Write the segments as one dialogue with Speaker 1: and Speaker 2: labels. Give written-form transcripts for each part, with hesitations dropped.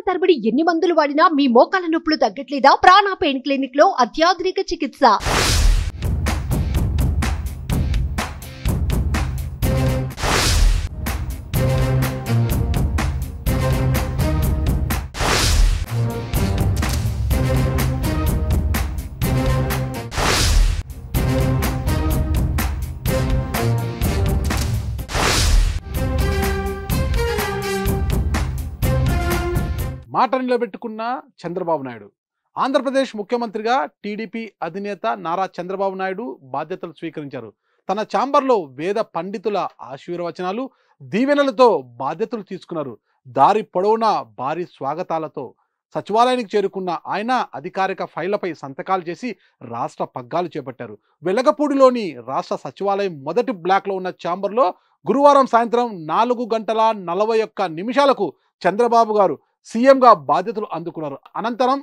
Speaker 1: తరబడి ఎన్ని మందులు వాడినా మీ మోకాల నొప్పులు తగ్గట్లేదా? ప్రాణ పెయిన్ క్లినిక్ లో అత్యాధునిక చికిత్స.
Speaker 2: మాట నిలబెట్టుకున్న చంద్రబాబు నాయుడు. ఆంధ్రప్రదేశ్ ముఖ్యమంత్రిగా టీడీపీ అధినేత నారా చంద్రబాబు నాయుడు బాధ్యతలు స్వీకరించారు. తన ఛాంబర్లో వేద పండితుల ఆశీర్వచనాలు, దీవెనలతో బాధ్యతలు తీసుకున్నారు. దారి పొడవునా భారీ స్వాగతాలతో సచివాలయానికి చేరుకున్న ఆయన అధికారిక ఫైళ్లపై సంతకాలు చేసి రాష్ట్ర పగ్గాలు చేపట్టారు. వెలగపూడిలోని రాష్ట్ర సచివాలయం మొదటి బ్లాక్లో ఉన్న ఛాంబర్లో గురువారం సాయంత్రం 4:41 చంద్రబాబు గారు సీఎంగా బాధ్యతలు అందుకున్నారు. అనంతరం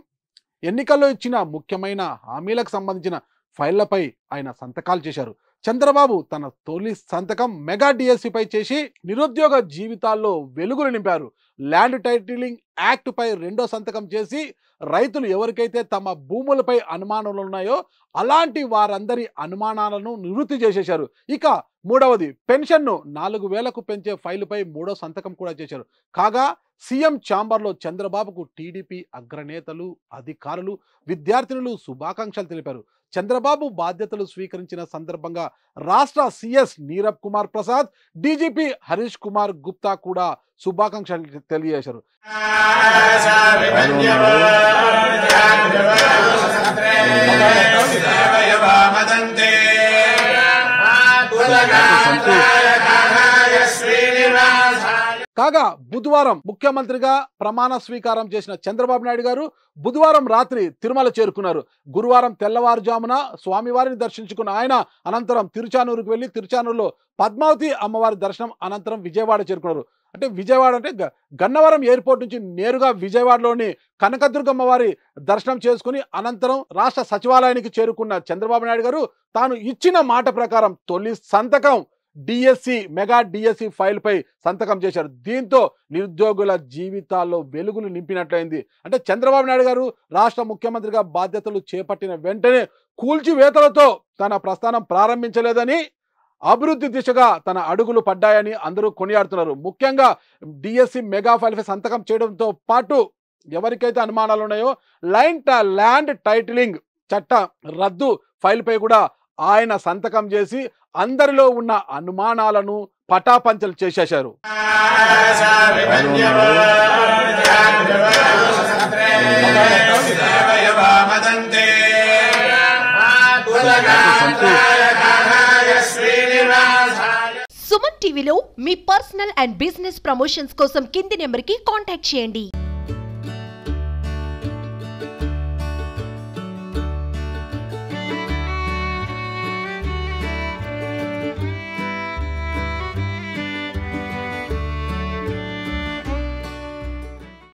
Speaker 2: ఎన్నికల్లో ఇచ్చిన ముఖ్యమైన హామీలకు సంబంధించిన ఫైళ్లపై ఆయన సంతకాలు చేశారు. చంద్రబాబు తన తొలి సంతకం మెగా డిఎస్సిపై చేసి నిరుద్యోగ జీవితాల్లో వెలుగులు నింపారు. ల్యాండ్ టైటిలింగ్ యాక్ట్ పై రెండో సంతకం చేసి రైతులు ఎవరికైతే తమ భూములపై అనుమానాలు ఉన్నాయో అలాంటి వారందరి అనుమానాలను నివృత్తి చేసేశారు. ఇక మూడవది పెన్షన్ను 4,000కు పెంచే ఫైలుపై మూడో సంతకం కూడా చేశారు. కాగా సీఎం ఛాంబర్లో చంద్రబాబుకు టీడీపీ అగ్రనేతలు, అధికారులు, విద్యార్థినులు శుభాకాంక్షలు తెలిపారు. చంద్రబాబు బాధ్యతలు స్వీకరించిన సందర్భంగా రాష్ట్ర సిఎస్ నీరబ్ కుమార్ ప్రసాద్, డీజీపీ హరీష్ కుమార్ గుప్తా కూడా శుభాకాంక్షలు తెలియజేశారు. కాగా బుధవారం ముఖ్యమంత్రిగా ప్రమాణ స్వీకారం చేసిన చంద్రబాబు నాయుడు గారు బుధవారం రాత్రి తిరుమల చేరుకున్నారు. గురువారం తెల్లవారుజామున స్వామివారిని దర్శించుకున్న ఆయన అనంతరం తిరుచానూరుకు వెళ్లి తిరుచానూరులో పద్మావతి అమ్మవారి దర్శనం అనంతరం విజయవాడ చేరుకున్నారు. అంటే విజయవాడ అంటే గన్నవరం ఎయిర్పోర్ట్ నుంచి నేరుగా విజయవాడలోని కనకదుర్గమ్మ వారి దర్శనం చేసుకుని అనంతరం రాష్ట్ర సచివాలయానికి చేరుకున్న చంద్రబాబు నాయుడు గారు తాను ఇచ్చిన మాట ప్రకారం తొలి సంతకం డిఎస్సి మెగా డిఎస్సి ఫైల్ పై సంతకం చేశారు. దీంతో నిరుద్యోగుల జీవితాల్లో వెలుగులు నింపినట్లయింది. అంటే చంద్రబాబు నాయుడు గారు రాష్ట్ర ముఖ్యమంత్రిగా బాధ్యతలు చేపట్టిన వెంటనే కూల్చివేతలతో తన ప్రస్థానం ప్రారంభించలేదని, అభివృద్ధి దిశగా తన అడుగులు పడ్డాయని అందరూ కొనియాడుతున్నారు. ముఖ్యంగా డిఎస్సి మెగా ఫైల్ పై సంతకం చేయడంతో పాటు ఎవరికైతే అనుమానాలు ఉన్నాయో ల్యాండ్ టైటిలింగ్ చట్ట రద్దు ఫైల్ పై కూడా ఆయన సంతకం చేసి అందరిలో ఉన్న అనుమానాలను పటాపంచలు చేసేశారు.
Speaker 1: సుమన్ టీవీలో మీ పర్సనల్ అండ్ బిజినెస్ ప్రమోషన్స్ కోసం కింది నెంబర్కి కాంటాక్ట్ చేయండి.